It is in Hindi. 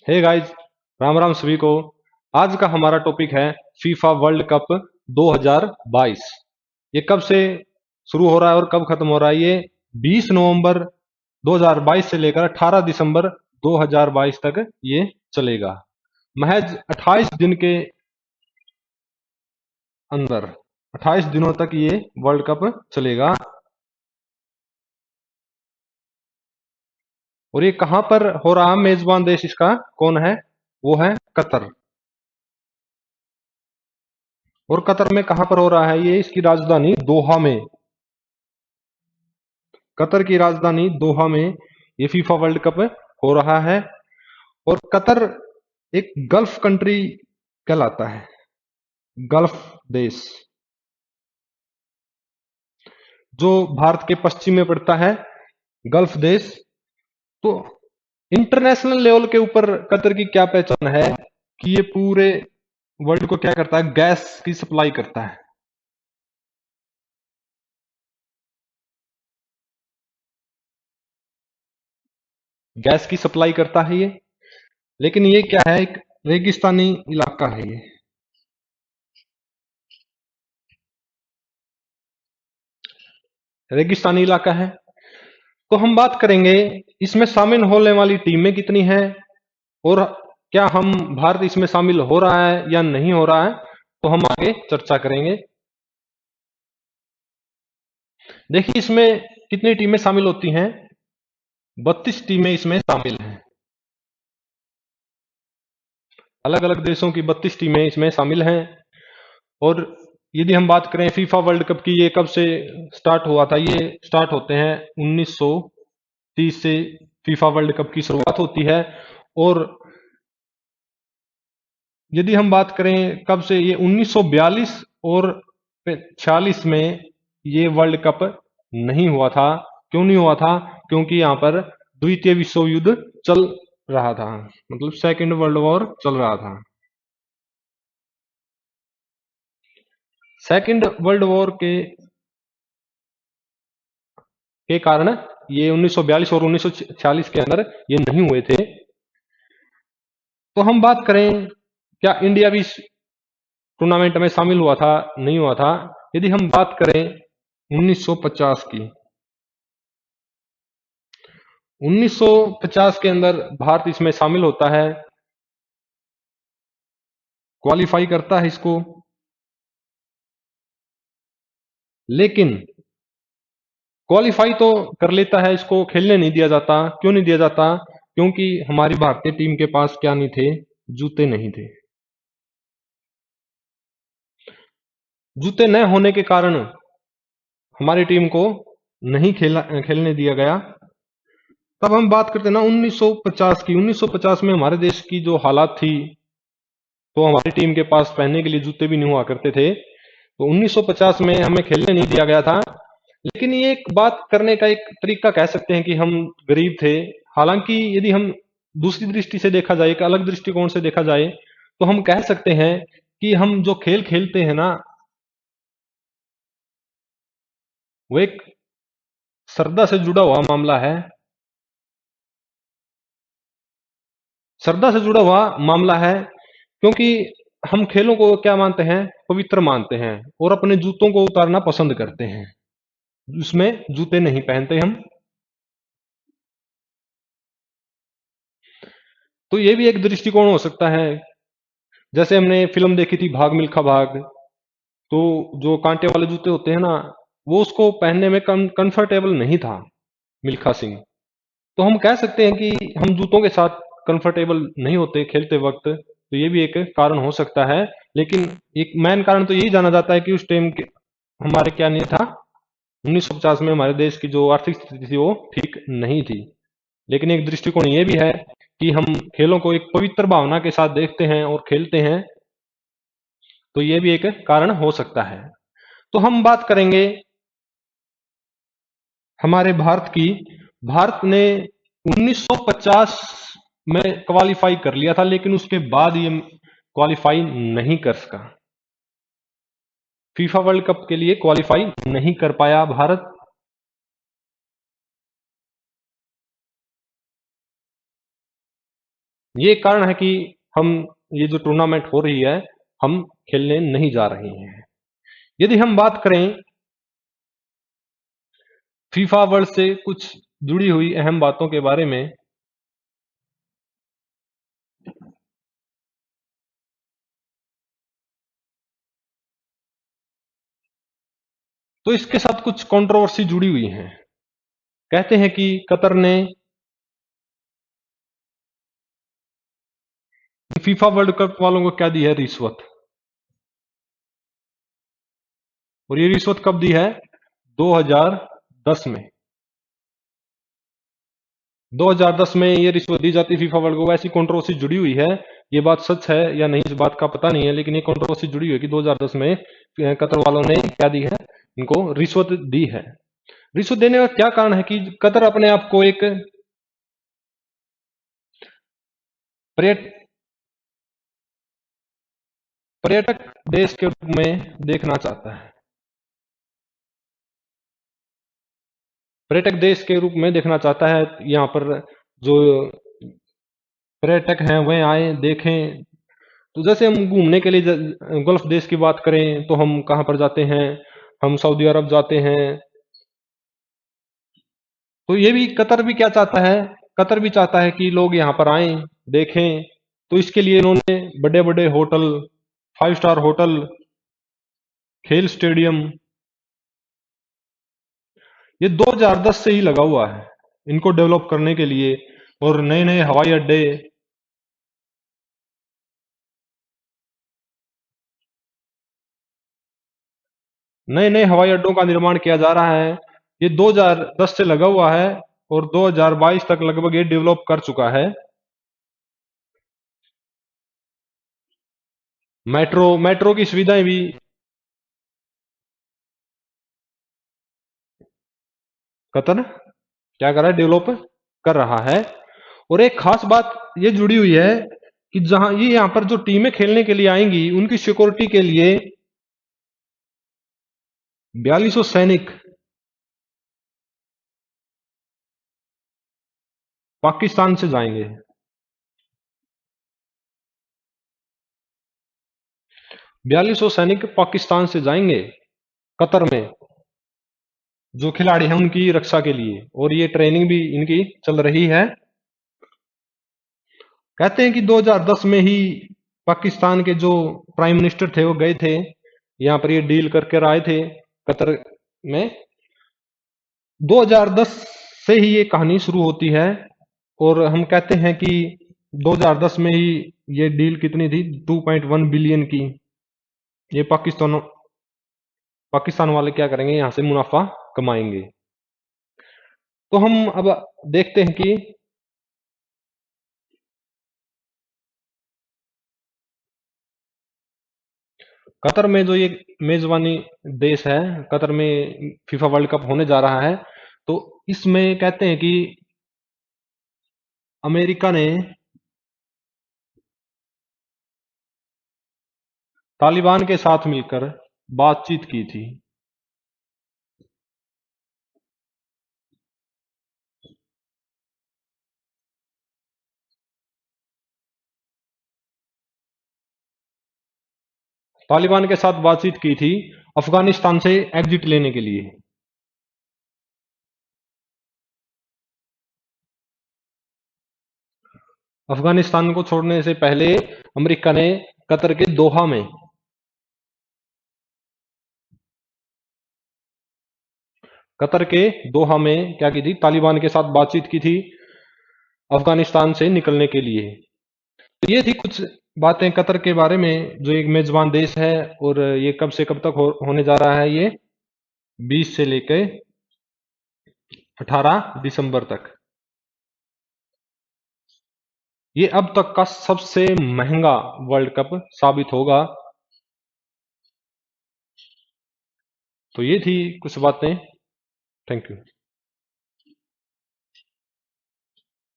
हे गाइस, राम राम सभी को। आज का हमारा टॉपिक है फीफा वर्ल्ड कप 2022। ये कब से शुरू हो रहा है और कब खत्म हो रहा है? ये 20 नवंबर 2022 से लेकर 18 दिसंबर 2022 तक ये चलेगा। महज 28 दिन के अंदर 28 दिनों तक ये वर्ल्ड कप चलेगा। और ये कहां पर हो रहा है? मेजबान देश इसका कौन है? वो है कतर। और कतर में कहां पर हो रहा है? ये इसकी राजधानी दोहा में। कतर की राजधानी दोहा में ये फीफा वर्ल्ड कप हो रहा है। और कतर एक गल्फ कंट्री कहलाता है, गल्फ देश, जो भारत के पश्चिम में पड़ता है, गल्फ देश। तो इंटरनेशनल लेवल के ऊपर कतर की क्या पहचान है कि ये पूरे वर्ल्ड को क्या करता है? गैस की सप्लाई करता है। गैस की सप्लाई करता है ये। लेकिन ये क्या है? एक रेगिस्तानी इलाका है ये। रेगिस्तानी इलाका है। तो हम बात करेंगे इसमें शामिल होने वाली टीमें कितनी हैं और क्या हम भारत इसमें शामिल हो रहा है या नहीं हो रहा है, तो हम आगे चर्चा करेंगे। देखिए, इसमें कितनी टीमें शामिल होती हैं? 32 टीमें इसमें शामिल हैं। अलग अलग देशों की 32 टीमें इसमें शामिल हैं। और यदि हम बात करें फीफा वर्ल्ड कप की, ये कब से स्टार्ट हुआ था? ये स्टार्ट होते हैं 1930 से फीफा वर्ल्ड कप की शुरुआत होती है। और यदि हम बात करें कब से, ये 1942 और 46 में ये वर्ल्ड कप नहीं हुआ था। क्यों नहीं हुआ था? क्योंकि यहाँ पर द्वितीय विश्व युद्ध चल रहा था, मतलब सेकेंड वर्ल्ड वॉर चल रहा था। सेकेंड वर्ल्ड वॉर के कारण ये 1942 और 1946 के अंदर ये नहीं हुए थे। तो हम बात करें क्या इंडिया भी इस टूर्नामेंट में शामिल हुआ था? नहीं हुआ था। यदि हम बात करें 1950 की, 1950 के अंदर भारत इसमें शामिल होता है, क्वालिफाई करता है इसको। लेकिन क्वालिफाई तो कर लेता है, इसको खेलने नहीं दिया जाता। क्यों नहीं दिया जाता? क्योंकि हमारी भारतीय टीम के पास क्या नहीं थे? जूते नहीं थे। जूते न होने के कारण हमारी टीम को नहीं खेलने दिया गया। तब हम बात करते हैं ना 1950 की। 1950 में हमारे देश की जो हालात थी, तो हमारी टीम के पास पहनने के लिए जूते भी नहीं हुआ करते थे। तो 1950 में हमें खेलने नहीं दिया गया था। लेकिन ये एक बात करने का एक तरीका कह सकते हैं कि हम गरीब थे। हालांकि यदि हम दूसरी दृष्टि से देखा जाए, एक अलग दृष्टिकोण से देखा जाए, तो हम कह सकते हैं कि हम जो खेल खेलते हैं ना, वो एक श्रद्धा से जुड़ा हुआ मामला है। श्रद्धा से जुड़ा हुआ मामला है, क्योंकि हम खेलों को क्या मानते हैं? पवित्र मानते हैं और अपने जूतों को उतारना पसंद करते हैं। उसमें जूते नहीं पहनते हम। तो ये भी एक दृष्टिकोण हो सकता है। जैसे हमने फिल्म देखी थी भाग मिल्खा भाग, तो जो कांटे वाले जूते होते हैं ना, वो उसको पहनने में कंफर्टेबल नहीं था, मिल्खा सिंह। तो हम कह सकते हैं कि हम जूतों के साथ कंफर्टेबल नहीं होते खेलते वक्त। तो ये भी एक कारण हो सकता है। लेकिन एक मेन कारण तो यही जाना जाता है कि उस टाइम हमारे क्या नहीं था? 1950 में हमारे देश की जो आर्थिक स्थिति थी वो ठीक नहीं थी। लेकिन एक दृष्टिकोण ये भी है कि हम खेलों को एक पवित्र भावना के साथ देखते हैं और खेलते हैं। तो ये भी एक कारण हो सकता है। तो हम बात करेंगे हमारे भारत की। भारत ने 1950 में क्वालिफाई कर लिया था, लेकिन उसके बाद ये क्वालिफाई नहीं कर सका। फीफा वर्ल्ड कप के लिए क्वालिफाई नहीं कर पाया भारत। ये कारण है कि हम ये जो टूर्नामेंट हो रही है हम खेलने नहीं जा रहे हैं। यदि हम बात करें फीफा वर्ल्ड से कुछ जुड़ी हुई अहम बातों के बारे में, तो इसके साथ कुछ कंट्रोवर्सी जुड़ी हुई है। कहते हैं कि कतर ने फीफा वर्ल्ड कप वालों को क्या दी है, रिश्वत। और ये रिश्वत कब दी है, 2010 में। 2010 में ये रिश्वत दी जाती फीफा वर्ल्ड को। ऐसी कंट्रोवर्सी जुड़ी हुई है, ये बात सच है या नहीं इस बात का पता नहीं है, लेकिन ये कंट्रोवर्सी जुड़ी हुई है कि 2010 में कतर वालों ने क्या दी है, इनको रिश्वत दी है। रिश्वत देने का क्या कारण है कि कतर अपने आप को एक पर्यटक देश के रूप में देखना चाहता है। पर्यटक देश के रूप में देखना चाहता है। यहाँ पर जो पर्यटक हैं वह आए देखें। तो जैसे हम घूमने के लिए गल्फ देश की बात करें तो हम कहाँ पर जाते हैं, हम सऊदी अरब जाते हैं। तो ये भी कतर भी क्या चाहता है, कतर भी चाहता है कि लोग यहाँ पर आए देखें। तो इसके लिए इन्होंने बड़े बड़े होटल, 5 स्टार होटल, खेल स्टेडियम, ये 2010 से ही लगा हुआ है इनको डेवलप करने के लिए। और नए नए हवाई अड्डे, नए नए हवाई अड्डों का निर्माण किया जा रहा है। ये 2010 से लगा हुआ है और 2022 तक लगभग ये डेवलप कर चुका है। मेट्रो मेट्रो की सुविधाएं भी कतर क्या कर रहा है, डेवलप कर रहा है। और एक खास बात ये जुड़ी हुई है कि जहां ये यहाँ पर जो टीमें खेलने के लिए आएंगी उनकी सिक्योरिटी के लिए 4200 सैनिक पाकिस्तान से जाएंगे। 4200 सैनिक पाकिस्तान से जाएंगे कतर में, जो खिलाड़ी हैं उनकी रक्षा के लिए। और ये ट्रेनिंग भी इनकी चल रही है। कहते हैं कि 2010 में ही पाकिस्तान के जो प्राइम मिनिस्टर थे वो गए थे यहाँ पर, ये डील करके आए थे कतर में। 2010 से ही ये कहानी शुरू होती है। और हम कहते हैं कि 2010 में ही ये डील कितनी थी, 2.1 बिलियन की। ये पाकिस्तान वाले क्या करेंगे, यहां से मुनाफा कमाएंगे। तो हम अब देखते हैं कि कतर में जो ये मेजबानी देश है, कतर में फीफा वर्ल्ड कप होने जा रहा है। तो इसमें कहते हैं कि अमेरिका ने तालिबान के साथ मिलकर बातचीत की थी। तालिबान के साथ बातचीत की थी अफगानिस्तान से एग्जिट लेने के लिए। अफगानिस्तान को छोड़ने से पहले अमेरिका ने कतर के दोहा में, कतर के दोहा में क्या की थी, तालिबान के साथ बातचीत की थी अफगानिस्तान से निकलने के लिए। तो ये थी कुछ बातें कतर के बारे में, जो एक मेजबान देश है। और ये कब से कब तक होने जा रहा है, ये 20 से लेकर 18 दिसंबर तक। ये अब तक का सबसे महंगा वर्ल्ड कप साबित होगा। तो ये थी कुछ बातें। Thank you.